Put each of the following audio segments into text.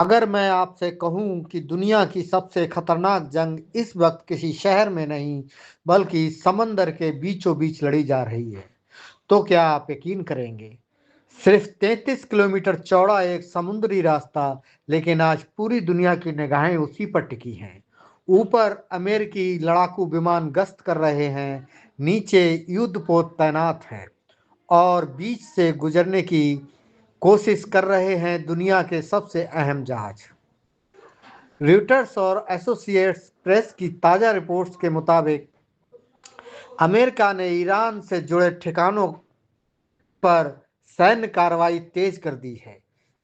अगर मैं आपसे कहूं कि दुनिया की सबसे खतरनाक जंग इस वक्त किसी शहर में नहीं बल्कि समंदर के बीचों बीच लड़ी जा रही है, तो क्या आप यकीन करेंगे? सिर्फ 33 किलोमीटर चौड़ा एक समुद्री रास्ता, लेकिन आज पूरी दुनिया की निगाहें उसी पर टिकी हैं। ऊपर अमेरिकी लड़ाकू विमान गश्त कर रहे हैं, नीचे युद्धपोत तैनात हैं और बीच से गुजरने की कोशिश कर रहे हैं दुनिया के सबसे अहम जहाज। रॉयटर्स और एसोसिएट्स प्रेस की ताज़ा रिपोर्ट्स के मुताबिक अमेरिका ने ईरान से जुड़े ठिकानों पर सैन्य कार्रवाई तेज कर दी है।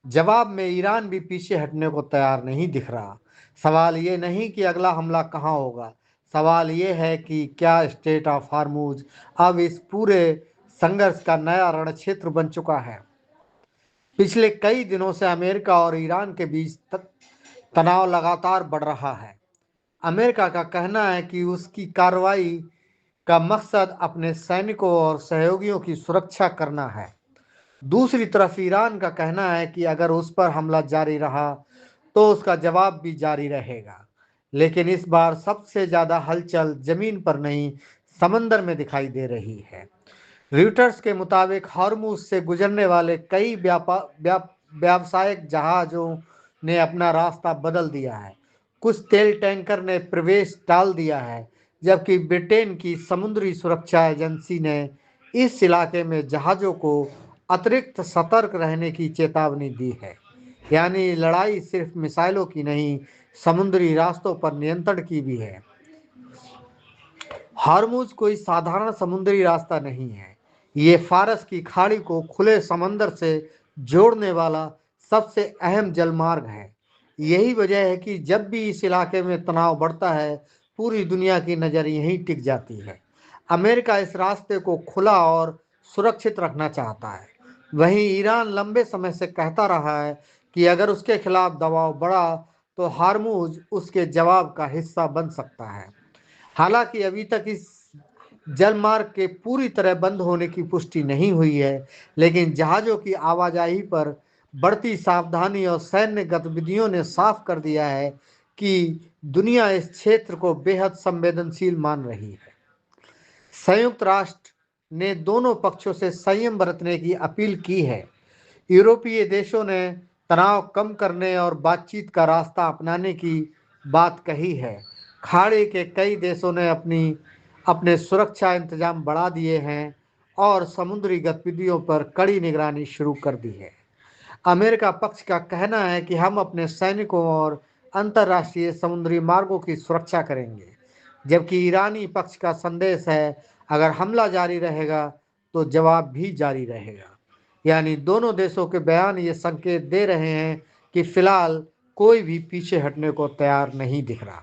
जवाब में ईरान भी पीछे हटने को तैयार नहीं दिख रहा। सवाल ये नहीं कि अगला हमला कहाँ होगा, सवाल ये है कि क्या स्टेट ऑफ हार्मूज अब इस पूरे संघर्ष का नया रणक्षेत्र बन चुका है। पिछले कई दिनों से अमेरिका और ईरान के बीच तनाव लगातार बढ़ रहा है। अमेरिका का कहना है कि उसकी कार्रवाई का मकसद अपने सैनिकों और सहयोगियों की सुरक्षा करना है। दूसरी तरफ ईरान का कहना है कि अगर उस पर हमला जारी रहा तो उसका जवाब भी जारी रहेगा। लेकिन इस बार सबसे ज़्यादा हलचल जमीन पर नहीं, समंदर में दिखाई दे रही है। रॉयटर्स के मुताबिक हॉर्मुज से गुजरने वाले कई व्यावसायिक जहाज़ों ने अपना रास्ता बदल दिया है। कुछ तेल टैंकर ने प्रवेश डाल दिया है, जबकि ब्रिटेन की समुद्री सुरक्षा एजेंसी ने इस इलाके में जहाज़ों को अतिरिक्त सतर्क रहने की चेतावनी दी है। यानी लड़ाई सिर्फ मिसाइलों की नहीं, समुद्री रास्तों पर नियंत्रण की भी है। हॉर्मुज कोई साधारण समुद्री रास्ता नहीं है। ये फारस की खाड़ी को खुले समंदर से जोड़ने वाला सबसे अहम जलमार्ग है। यही वजह है कि जब भी इस इलाके में तनाव बढ़ता है, पूरी दुनिया की नज़र यहीं टिक जाती है। अमेरिका इस रास्ते को खुला और सुरक्षित रखना चाहता है। वहीं ईरान लंबे समय से कहता रहा है कि अगर उसके खिलाफ दबाव बढ़ा तो हार्मुज उसके जवाब का हिस्सा बन सकता है। हालांकि अभी तक इस जलमार्ग के पूरी तरह बंद होने की पुष्टि नहीं हुई है, लेकिन जहाज़ों की आवाजाही पर बढ़ती सावधानी और सैन्य गतिविधियों ने साफ कर दिया है कि दुनिया इस क्षेत्र को बेहद संवेदनशील मान रही है। संयुक्त राष्ट्र ने दोनों पक्षों से संयम बरतने की अपील की है। यूरोपीय देशों ने तनाव कम करने और बातचीत का रास्ता अपनाने की बात कही है। खाड़ी के कई देशों ने अपने सुरक्षा इंतजाम बढ़ा दिए हैं और समुद्री गतिविधियों पर कड़ी निगरानी शुरू कर दी है। अमेरिका पक्ष का कहना है कि हम अपने सैनिकों और अंतर्राष्ट्रीय समुद्री मार्गों की सुरक्षा करेंगे, जबकि ईरानी पक्ष का संदेश है अगर हमला जारी रहेगा तो जवाब भी जारी रहेगा। यानी दोनों देशों के बयान ये संकेत दे रहे हैं कि फिलहाल कोई भी पीछे हटने को तैयार नहीं दिख रहा।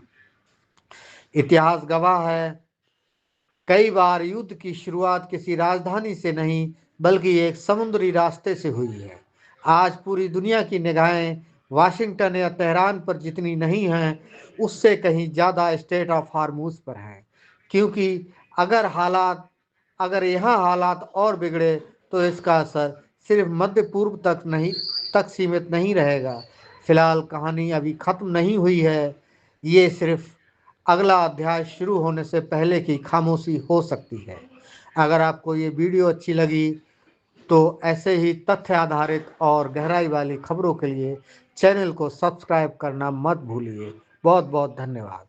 इतिहास गवाह है, कई बार युद्ध की शुरुआत किसी राजधानी से नहीं बल्कि एक समुद्री रास्ते से हुई है। आज पूरी दुनिया की निगाहें वाशिंगटन या तेहरान पर जितनी नहीं हैं, उससे कहीं ज़्यादा स्टेट ऑफ हार्मूज पर हैं। क्योंकि अगर हालात अगर यहाँ हालात और बिगड़े तो इसका असर सिर्फ मध्य पूर्व तक सीमित नहीं रहेगा। फिलहाल कहानी अभी खत्म नहीं हुई है, ये सिर्फ अगला अध्याय शुरू होने से पहले की खामोशी हो सकती है। अगर आपको ये वीडियो अच्छी लगी तो ऐसे ही तथ्य आधारित और गहराई वाली खबरों के लिए चैनल को सब्सक्राइब करना मत भूलिए। बहुत बहुत धन्यवाद।